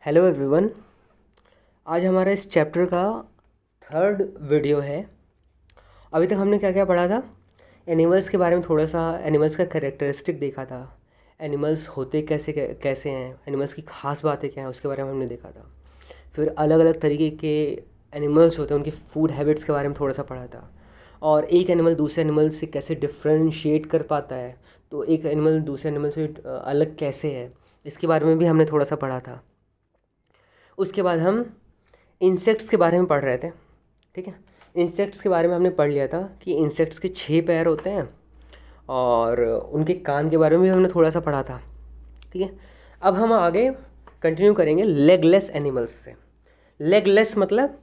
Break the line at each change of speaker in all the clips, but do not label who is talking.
Hello everyone. आज हमारा इस चैप्टर का थर्ड वीडियो है। अभी तक हमने क्या क्या पढ़ा था? एनिमल्स के बारे में थोड़ा सा, एनिमल्स का कैरेक्टरिस्टिक देखा था, एनिमल्स होते कैसे कैसे हैं, एनिमल्स की खास बातें क्या हैं उसके बारे में हमने देखा था। फिर अलग अलग तरीके के एनिमल्स होते हैं, उनके फूड हैबिट्स के बारे में थोड़ा सा पढ़ा था। और एक एनिमल दूसरे एनिमल से कैसे डिफ्रेंशिएट कर पाता है, तो एक एनिमल दूसरे एनिमल से अलग कैसे है, इसके बारे में भी हमने थोड़ा सा पढ़ा था। उसके बाद हम इंसेक्ट्स के बारे में पढ़ रहे थे। ठीक है, इंसेक्ट्स के बारे में हमने पढ़ लिया था कि इंसेक्ट्स के 6 पैर होते हैं और उनके कान के बारे में भी हमने थोड़ा सा पढ़ा था। ठीक है, अब हम आगे कंटिन्यू करेंगे लेगलेस एनिमल्स से। लेगलेस मतलब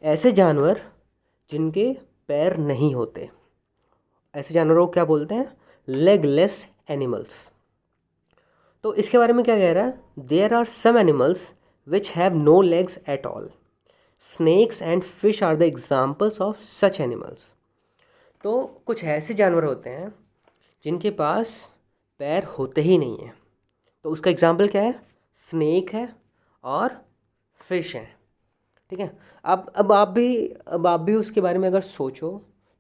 ऐसे जानवर जिनके पैर नहीं होते, ऐसे जानवरों को क्या बोलते हैं? Legless animals. तो इसके बारे में क्या कह रहा है? There are some animals which have no legs at all. Snakes and fish are the examples of such animals. तो कुछ ऐसे जानवर होते हैं जिनके पास पैर होते ही नहीं हैं। तो उसका एग्जाम्पल क्या है? स्नेक है और फिश है। ठीक है, अब आप भी उसके बारे में अगर सोचो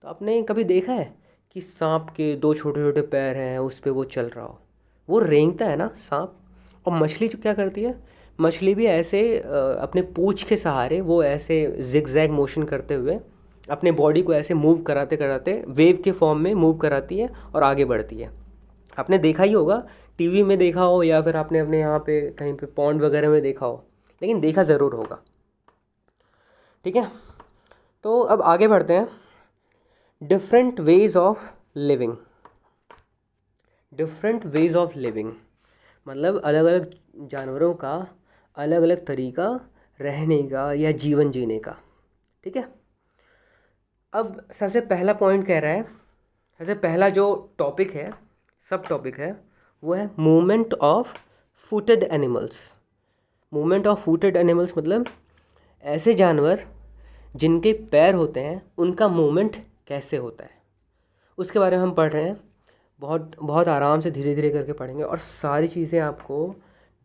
तो आपने कभी देखा है कि सांप के 2 छोटे छोटे पैर हैं, उस पर वो चल रहा हो, वो रेंगता है ना सांप। और मछली जो क्या करती है, मछली भी ऐसे अपने पूंछ के सहारे वो ऐसे जिगजैग मोशन करते हुए अपने बॉडी को ऐसे मूव कराते कराते वेव के फॉर्म में मूव कराती है और आगे बढ़ती है। आपने देखा ही होगा, टीवी में देखा हो या फिर आपने अपने यहाँ पे कहीं पे पॉन्ड वगैरह में देखा हो, लेकिन देखा ज़रूर होगा। ठीक है, तो अब आगे बढ़ते हैं। Different ways of living. Different ways of living मतलब अलग अलग जानवरों का अलग अलग तरीका रहने का या जीवन जीने का। ठीक है, अब सबसे पहला पॉइंट कह रहा है, सबसे पहला जो टॉपिक है, सब टॉपिक है, वो है movement of footed animals. Movement of footed animals मतलब ऐसे जानवर जिनके पैर होते हैं उनका मूवमेंट कैसे होता है, उसके बारे में हम पढ़ रहे हैं। बहुत बहुत आराम से धीरे धीरे करके पढ़ेंगे और सारी चीज़ें आपको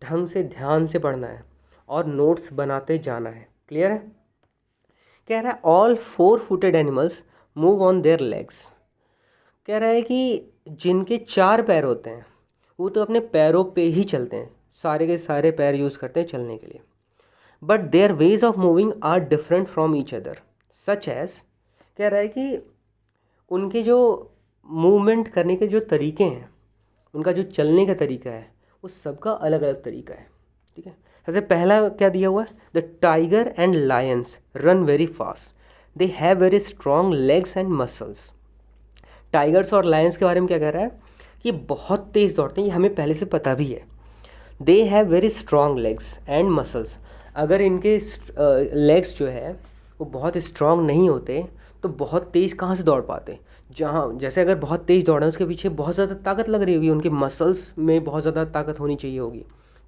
ढंग से ध्यान से पढ़ना है और नोट्स बनाते जाना है। क्लियर है? कह रहा है all 4 footed animals move on their legs. कह रहा है कि जिनके 4 पैर होते हैं वो तो अपने पैरों पे ही चलते हैं, सारे के सारे पैर यूज़ करते हैं चलने के लिए। But their ways of moving are different from each other such as. कह रहा है कि उनके जो मूवमेंट करने के जो तरीके हैं, उनका जो चलने का तरीका है, उस सबका अलग अलग तरीका है। ठीक है, सबसे पहला क्या दिया हुआ है? The tiger and Lions run very fast, they have very strong legs and muscles. Tigers और लायंस के बारे में क्या कह रहा है कि बहुत तेज़ दौड़ते हैं, ये हमें पहले से पता भी है। They have very strong legs and muscles. अगर इनके लेग्स जो है वो बहुत स्ट्रॉन्ग नहीं होते तो बहुत तेज़ कहाँ से दौड़ पाते? जहाँ जैसे अगर बहुत तेज़ दौड़े उसके पीछे बहुत ज़्यादा ताकत लग रही होगी, उनके मसल्स में बहुत ज़्यादा ताकत होनी चाहिए होगी,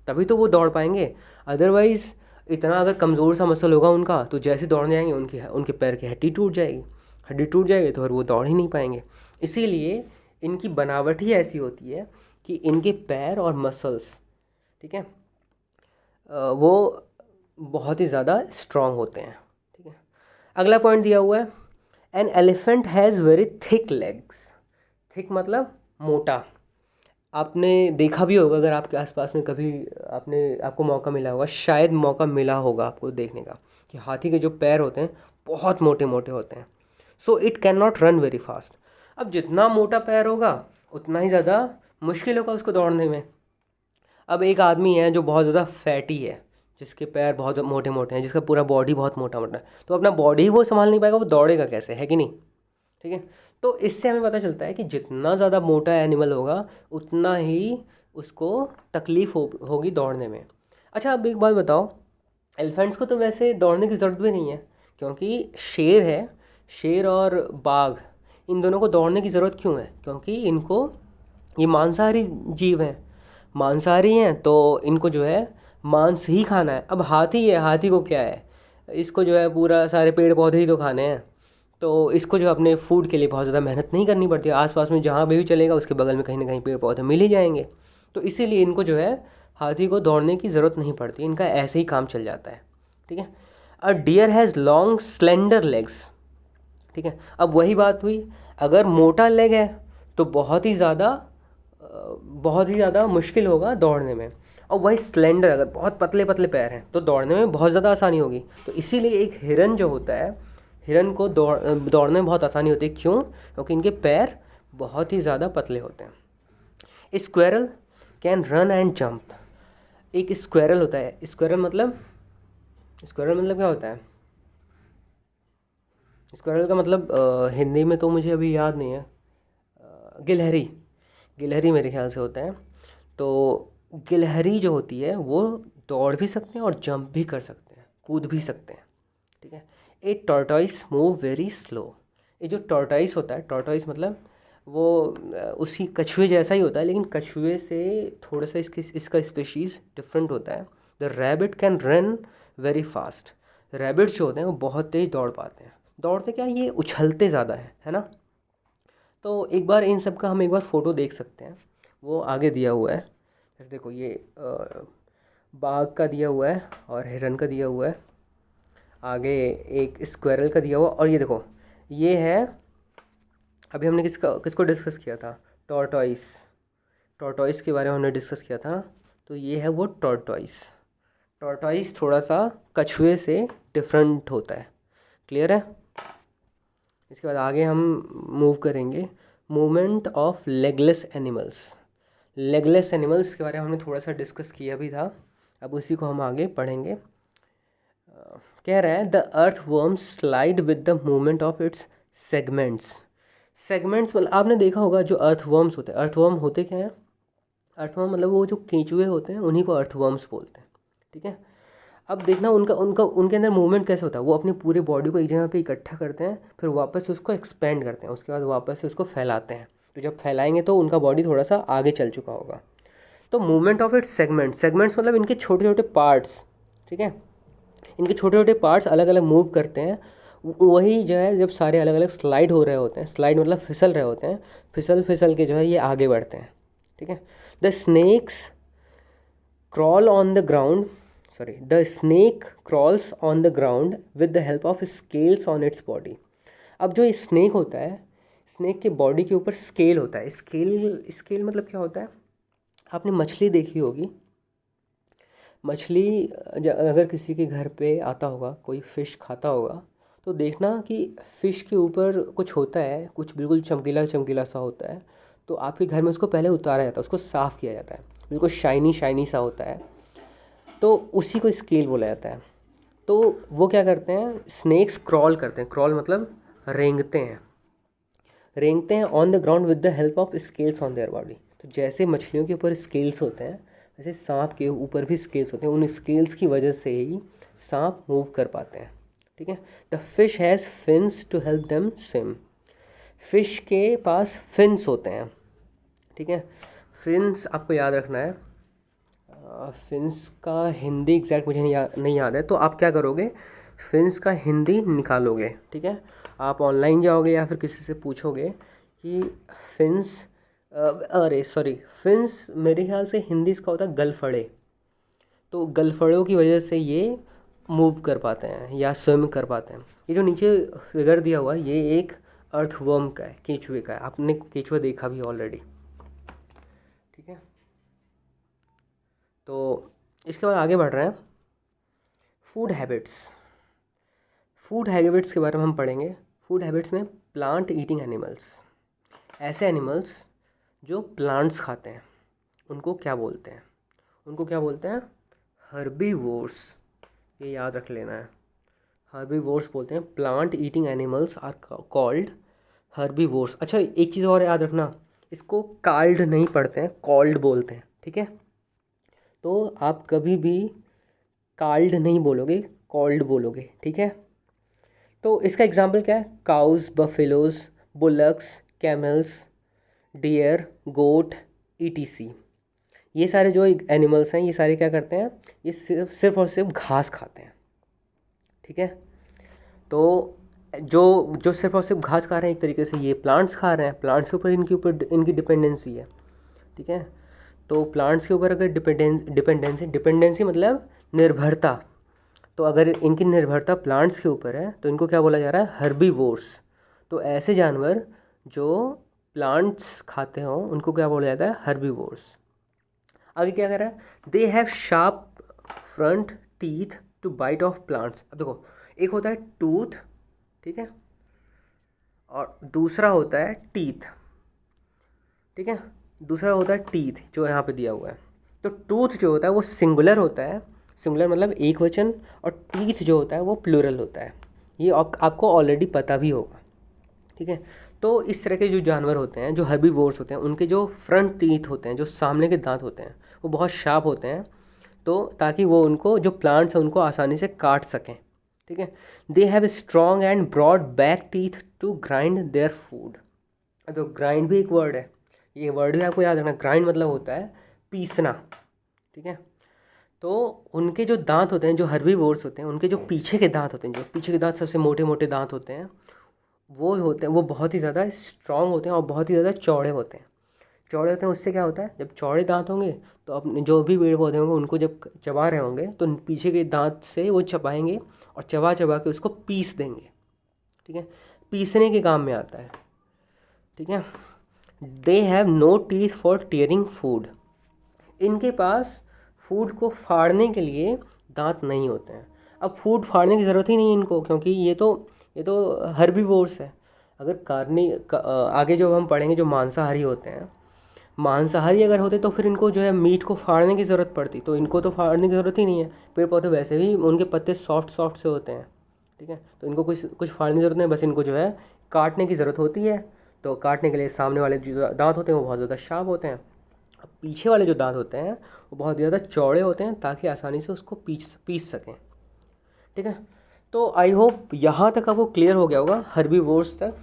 तभी तो वो दौड़ पाएंगे। अदरवाइज़ इतना अगर कमज़ोर सा मसल होगा उनका तो जैसे दौड़ने जाएंगे उनके पैर की हड्डी टूट जाएगी, हड्डी टूट जाएगी तो फिर वो दौड़ ही नहीं पाएंगे। इसीलिए इनकी बनावट ही ऐसी होती है कि इनके पैर और मसल्स, ठीक है, वो बहुत ही ज़्यादा स्ट्रॉन्ग होते हैं। ठीक है, अगला पॉइंट दिया हुआ है an elephant has very thick legs. Thick मतलब मोटा। आपने देखा भी होगा, अगर आपके आसपास में कभी आपको मौका मिला होगा, शायद मौका मिला होगा आपको देखने का, कि हाथी के जो पैर होते हैं बहुत मोटे मोटे होते हैं। So it can not run very fast. अब जितना मोटा पैर होगा उतना ही ज़्यादा मुश्किल होगा उसको दौड़ने में। अब एक आदमी है जो बहुत ज़्यादा फैटी है, जिसके पैर बहुत मोटे मोटे हैं, जिसका पूरा बॉडी बहुत मोटा मोटा है, तो अपना बॉडी ही वो संभाल नहीं पाएगा, वो दौड़ेगा कैसे? है कि नहीं? ठीक है, तो इससे हमें पता चलता है कि जितना ज़्यादा मोटा एनिमल होगा उतना ही उसको तकलीफ़ होगी दौड़ने में। अच्छा, अब एक बात बताओ, एलिफेंट्स को तो वैसे दौड़ने की ज़रूरत भी नहीं है, क्योंकि शेर है, शेर और बाघ, इन दोनों को दौड़ने की ज़रूरत क्यों है? क्योंकि ये मांसाहारी जीव हैं, मांसाहारी हैं, तो इनको जो है मांस ही खाना है। अब हाथी है, हाथी को क्या है, इसको जो है पूरा सारे पेड़ पौधे ही तो खाने हैं, तो इसको जो अपने फूड के लिए बहुत ज़्यादा मेहनत नहीं करनी पड़ती है। आसपास में जहाँ भी चलेगा उसके बगल में कहीं ना कहीं पेड़ पौधे मिल ही जाएंगे। तो इसीलिए इनको जो है हाथी को दौड़ने की ज़रूरत नहीं पड़ती, इनका ऐसे ही काम चल जाता है। ठीक है। A deer has long slender legs. ठीक है। अब वही बात हुई, अगर मोटा लेग है तो बहुत ही ज़्यादा मुश्किल होगा दौड़ने में, और वही स्लेंडर अगर बहुत पतले पतले पैर हैं तो दौड़ने में बहुत ज़्यादा आसानी होगी। तो इसीलिए एक हिरन जो होता है, हिरन को दौड़ने में बहुत आसानी होती है। क्यों? क्योंकि इनके पैर बहुत ही ज़्यादा पतले होते हैं। Squirrel can run and jump. एक स्क्वेरल होता है, स्क्वेरल मतलब क्या होता है? स्क्वेरल का मतलब हिंदी में तो मुझे अभी याद नहीं है। गिलहरी, गिलहरी मेरे ख्याल से होता है। तो गिलहरी जो होती है वो दौड़ भी सकते हैं और जंप भी कर सकते हैं, कूद भी सकते हैं। ठीक है। ए टॉर्टॉइस मूव वेरी स्लो। ये जो टॉर्टॉइस होता है, टॉर्टॉइस मतलब वो उसी कछुए जैसा ही होता है, लेकिन कछुए से थोड़ा सा इसका स्पेशीज़ डिफरेंट होता है। The rabbit can run very fast. Rabbits जो होते हैं वो बहुत तेज़ दौड़ पाते हैं। दौड़ते क्या, ये उछलते ज़्यादा है ना। तो एक बार इन सब का हम एक बार फ़ोटो देख सकते हैं, वो आगे दिया हुआ है। जैसे देखो ये बाघ का दिया हुआ है और हिरन का दिया हुआ है, आगे एक स्क्वायरल का दिया हुआ, और ये देखो ये है, अभी हमने किसको डिस्कस किया था? टॉर्टॉइस। टॉर्टॉइस के बारे में हमने डिस्कस किया था। तो ये है वो टॉर्टॉइस। टॉर्टॉइस थोड़ा सा कछुए से डिफरेंट होता है। क्लियर है? इसके बाद आगे हम मूव करेंगे, movement of legless animals. Legless animals के बारे में हमने थोड़ा सा डिस्कस किया भी था, अब उसी को हम आगे पढ़ेंगे। कह रहा है the earth worm slide with the movement of its segments. Segments मतलब आपने देखा होगा जो अर्थवर्म्स होते हैं, अर्थवर्म होते क्या हैं? अर्थवर्म मतलब वो जो केंचुए होते हैं उन्हीं को अर्थवर्म्स बोलते हैं। ठीक है। अब देखना उनके अंदर मूवमेंट कैसे होता है। वो अपनी पूरी बॉडी को एक जगह पे इकट्ठा करते हैं, फिर वापस से उसको एक्सपेंड करते हैं, उसके बाद वापस से उसको फैलाते हैं। तो जब फैलाएंगे तो उनका बॉडी थोड़ा सा आगे चल चुका होगा। तो मूवमेंट ऑफ इट्स सेगमेंट्स मतलब इनके छोटे छोटे पार्ट्स। ठीक है। इनके छोटे छोटे पार्ट्स अलग अलग मूव करते हैं। वही जो है जब सारे अलग अलग स्लाइड हो रहे होते हैं, स्लाइड मतलब फिसल रहे होते हैं, फिसल के जो है ये आगे बढ़ते हैं। ठीक है। The snakes crawl on the ground the snake crawls on the ground with the help of scales on its body. अब जो स्नेक होता है, स्नेक के बॉडी के ऊपर स्केल होता है। स्केल मतलब क्या होता है? आपने मछली देखी होगी। मछली अगर किसी के घर पे आता होगा, कोई फ़िश खाता होगा, तो देखना कि फ़िश के ऊपर कुछ होता है, कुछ बिल्कुल चमकीला चमकीला सा होता है। तो आपके घर में उसको पहले उतारा जाता है, उसको साफ़ किया जाता है, बिल्कुल शाइनी सा होता है, तो उसी को स्केल बोला जाता है। तो वो क्या करते हैं, स्नेक्स क्रॉल करते हैं। क्रॉल मतलब रेंगते हैं on the ground with the help of scales on their body. तो जैसे मछलियों के ऊपर स्केल्स होते हैं, वैसे सांप के ऊपर भी स्केल्स होते हैं। उन स्केल्स की वजह से ही सांप मूव कर पाते हैं। ठीक है। The fish has fins to help them swim. Fish के पास फिन्स होते हैं। ठीक है। फिन्स आपको याद रखना है। फिन्स का हिंदी एग्जैक्ट मुझे नहीं याद है, तो आप क्या करोगे, फिन्स का हिंदी निकालोगे। ठीक है। आप ऑनलाइन जाओगे या फिर किसी से पूछोगे कि फिन्स फिन्स मेरे ख्याल से हिंदी इसका होता है गलफड़े। तो गलफड़ों की वजह से ये मूव कर पाते हैं या स्विम कर पाते हैं। ये जो नीचे फिगर दिया हुआ है ये एक अर्थवर्म का है, केंचुए का है। आपने केंचुआ देखा भी ऑलरेडी। ठीक है। तो इसके बाद आगे बढ़ रहे हैं, फूड हैबिट्स के बारे में हम पढ़ेंगे। फूड हैबिट्स में प्लांट ईटिंग एनिमल्स, ऐसे एनिमल्स जो प्लांट्स खाते हैं, उनको क्या बोलते हैं? हर्बीवोर्स। ये याद रख लेना है, हर्बीवोर्स बोलते हैं। Plant eating animals are called herbivores. अच्छा, एक चीज़ और याद रखना, इसको काल्ड नहीं पढ़ते हैं, कॉल्ड बोलते हैं। ठीक है। तो आप कभी भी काल्ड नहीं बोलोगे, कॉल्ड बोलोगे। ठीक है। तो इसका एग्जाम्पल क्या है? Cows, buffaloes, bullocks, camels, deer, goat, etc. ये सारे जो एनिमल्स हैं, ये सारे क्या करते हैं? ये सिर्फ और सिर्फ घास खाते हैं। ठीक है। तो जो सिर्फ और सिर्फ घास खा रहे हैं, एक तरीके से ये प्लांट्स खा रहे हैं, प्लांट्स के ऊपर इनकी डिपेंडेंसी है। ठीक है। तो प्लांट्स के ऊपर अगर डिपेंडेंसी मतलब निर्भरता, तो अगर इनकी निर्भरता प्लांट्स के ऊपर है तो इनको क्या बोला जा रहा है, हर्बीवोर्स। तो ऐसे जानवर जो प्लांट्स खाते हों उनको क्या बोला जाता है, हर्बीवोर्स। आगे क्या कर रहा है, they have sharp front teeth to bite off plants. अब देखो, एक होता है टूथ, ठीक है, और दूसरा होता है टीथ, ठीक है, दूसरा होता है टीथ जो यहाँ पे दिया हुआ है। तो टूथ जो होता है वो सिंगुलर होता है, सिंगुलर मतलब एक वचन, और टीथ जो होता है वो प्लूरल होता है। ये आपको ऑलरेडी पता भी होगा, ठीक है। तो इस तरह के जो जानवर होते हैं, जो हर्बीवोर्स होते हैं, उनके जो फ्रंट टीथ होते हैं, जो सामने के दांत होते हैं, वो बहुत शार्प होते हैं, तो ताकि वो उनको जो प्लांट्स हैं उनको आसानी से काट सकें, ठीक है। They have strong and broad back teeth to grind their food. तो ग्राइंड भी एक वर्ड है, ये वर्ड भी आपको याद रखना। ग्राइंड मतलब होता है पीसना, ठीक है। तो उनके जो दांत होते हैं, जो हर्बीवोर्स होते हैं, उनके जो पीछे के दांत होते हैं, जो पीछे के दांत सबसे मोटे मोटे दांत होते हैं, वो बहुत ही ज़्यादा स्ट्रॉन्ग होते हैं और बहुत ही ज़्यादा चौड़े होते हैं। चौड़े होते हैं, उससे क्या होता है, जब चौड़े दांत होंगे तो अपने जो भी पेड़ पौधे होंगे उनको जब चबा रहे होंगे तो पीछे के दांत से वो चबाएंगे और चबा चबा के उसको पीस देंगे, ठीक है, पीसने के काम में आता है, ठीक है। They have no teeth for tearing food. इनके पास फूड को फाड़ने के लिए दांत नहीं होते हैं। अब फूड फाड़ने की ज़रूरत ही नहीं है इनको, क्योंकि ये तो हर्बीवोर्स है। आगे जो हम पढ़ेंगे, जो मांसाहारी होते हैं, मांसाहारी अगर होते तो फिर इनको जो है मीट को फाड़ने की ज़रूरत पड़ती, तो इनको तो फाड़ने की ज़रूरत ही नहीं है। पेड़ पौधे वैसे भी उनके पत्ते सॉफ्ट से होते हैं, ठीक है, तो इनको कुछ फाड़ने की ज़रूरत नहीं, बस इनको जो है काटने की ज़रूरत होती है। तो काटने के लिए सामने वाले जो दांत होते हैं वो बहुत ज़्यादा शार्प होते हैं, अब पीछे वाले जो दांत होते हैं वो बहुत ज़्यादा चौड़े होते हैं ताकि आसानी से उसको पीस सकें, ठीक है। तो आई होप यहाँ तक आपको क्लियर हो गया होगा हर्बीवोर्स तक।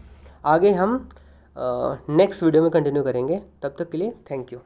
आगे हम नेक्स्ट वीडियो में कंटिन्यू करेंगे, तब तक के लिए थैंक यू।